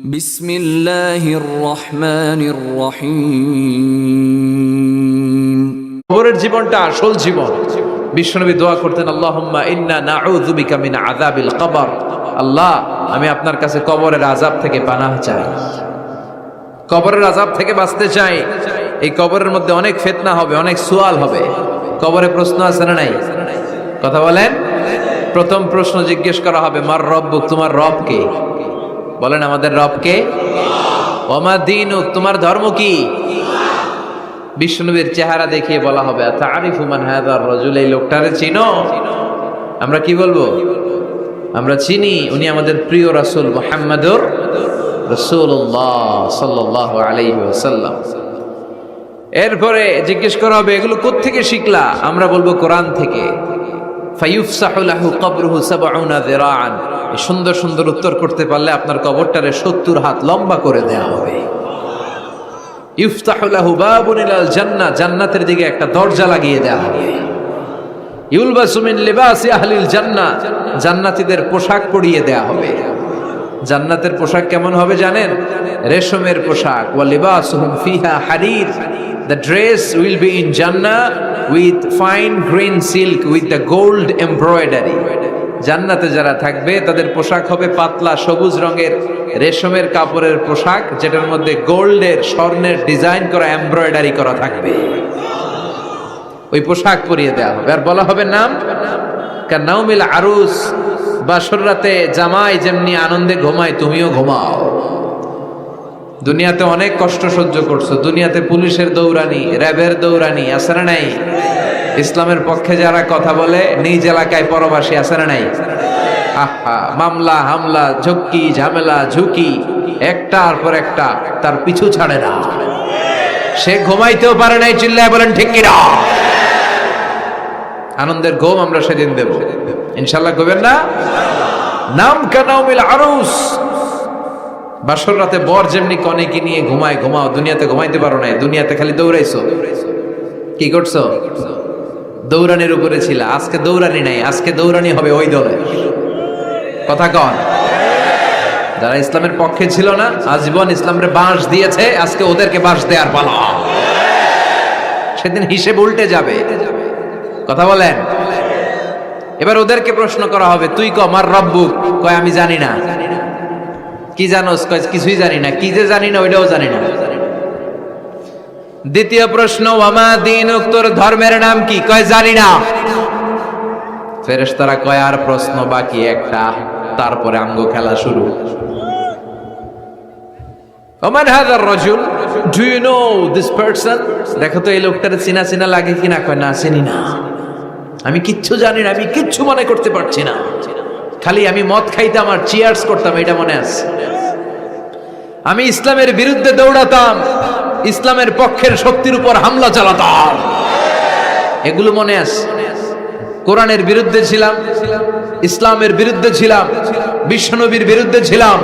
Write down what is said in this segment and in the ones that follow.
বিসমিল্লাহির রহমানির রহিম। কবরের জীবনটা আসল জীবন। বিশ্বনবী দোয়া করতেন, আল্লাহুম্মা ইন্না নাউযু বিকা মিন আযাবিল কবর। আল্লাহ, আমি আপনার কাছে কবরের আযাব থেকে পানাহ চাই, কবরের আযাব থেকে বাঁচতে চাই। এই কবরের মধ্যে অনেক ফিতনা হবে, অনেক সুয়াল হবে। কবরে প্রশ্ন আছে না নাই? কথা বলেন। প্রথম প্রশ্ন জিজ্ঞেস করা হবে, মার রব্বুক, তোমার রব কে? বলেন, আমাদের রব কে? ওমা দীনুক, তোমার ধর্ম কি? বিষ্ণুবীর চেহারা দেখিয়ে বলা হবে, আতারিফু মান হাযার রাজুল, এই লোকটারে চিনো? আমরা কি বলবো? আমরা চিনি, উনি আমাদের প্রিয় রাসূল মুহাম্মাদুর রাসূলুল্লাহ সাল্লাল্লাহু আলাইহি ওয়াসাল্লাম। এরপরে জিজ্ঞেস করা হবে, এগুলো কোত্থেকে শিখলা? আমরা বলবো, কোরআন থেকে। ফায়ুফসাহু লাহু কবরুহু ৭০ যিরাআন। এই সুন্দর সুন্দর উত্তর করতে পারলে আপনার কবরটারে ৭০ হাত লম্বা করে দেয়া হবে। ইফতাহু লাহু বাবুন ইলাল জান্নাহ, জান্নাতের দিকে একটা দরজা লাগিয়ে দেয়া হবে। ইউলবাসু মিন লিবাসি আহলিল জান্নাহ, জান্নাতীদের পোশাক পরিয়ে দেয়া হবে। জান্নাতের পোশাক কেমন হবে জানেন? রেশমের পোশাক। ওয়া লিবাসুহুম ফিহা হারির, the dress will be in Jannah with fine green silk with the gold embroidery. জান্নাতে যারা থাকবে তাদের পোশাক হবে পাতলা সবুজ রঙের রেশমের কাপড়ের পোশাক, যেটার মধ্যে গোল্ডের, স্বর্ণের ডিজাইন করা, এমব্রয়ডারি করা থাকবে। ওই পোশাক পরিয়ে দেওয়া হবে। আর বলা হবে, নাম কানাউমিল আরুস, বাসর রাতে জামাই যেমনি আনন্দে ঘুমায় তুমিও ঘুমাও। দুনিয়াতে অনেক কষ্ট সহ্য করছো, দুনিয়াতে পুলিশের দৌড়ানি, র্যাবের দৌড়ানি, আছে না নাই? ইসলামের পক্ষে যারা কথা বলে নিজ এলাকায় পরবাসী, আছে না নাই? আহা, মামলা হামলা, ঝক্কি ঝামেলা ঝুঁকি, একটার পর একটা, তার পিছু ছাড়ে না। সে ঘুমাইতেও পারে নাই, চিল্লায় বলেন ঠিক কিনা? আনন্দের ঘুম আমরা সেদিন দেব ইনশাআল্লাহ। ঘুমেন না? নাম কানাউমিল আরুস, বাসর রাতে বর যেমনি কনেকে নিয়ে ঘুমায় ঘুমাও। দুনিয়াতে ঘুমাইতে পারো নাই, দুনিয়াতে খালি দৌড়াইছো। কি করছো? দৌড়ানির উপরে ছিল। আজকে দৌড়ানি নাই, আজকে দৌড়ানি হবে ওই দলে। কথা কন। যারা ইসলামের পক্ষে ছিল না, আজীবন ইসলামের বাঁশ দিয়েছে, আজকে ওদেরকে বাঁশ দেওয়ার পালা। সেদিন হিসেব উল্টে যাবে। কথা বলেন। এবার ওদেরকে প্রশ্ন করা হবে, তুই ক মার রব্বুক? কয় আমি জানি না। কি জানোস? কয় কিছুই জানি না। কি যে জানি না ওইটাও জানি না। দ্বিতীয় প্রশ্ন, ওয়ামা দীনুক, তোর ধর্মের নাম কি? কয় জানি না। ফেরেশতারা কয় আর প্রশ্ন বাকি একটা, তারপরে আমগো খেলা শুরু। ওমান হাযার রাজুল, do you know this person? দেখো তো এই লোকটারে চিনা চিনা লাগে কিনা। কয় না, চিনি না, আমি কিচ্ছু জানি না, আমি কিচ্ছু মনে করতে পারছি না। খালি আমি মদ খাইতাম আর চিয়ার্স করতাম, এটা মনে আছে। আমি ইসলামের বিরুদ্ধে দৌড়াতাম, ইসলামের পক্ষের শক্তির উপর হামলা চালাতাম, এগুলো মনে আছে। কোরআনের বিরুদ্ধে ছিলাম, ইসলামের বিরুদ্ধে ছিলাম, বিশ্বনবীর বিরুদ্ধে ছিলাম।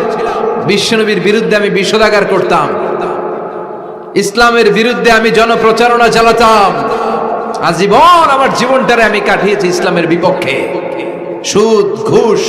বিশ্বনবীর বিরুদ্ধে আমি বিষোদাগার করতাম, ইসলামের বিরুদ্ধে আমি জনপ্রচারণা চালাতাম। আজীবন আমার জীবনটারে আমি কাটিয়েছি ইসলামের বিপক্ষে। সুদ, ঘুষ,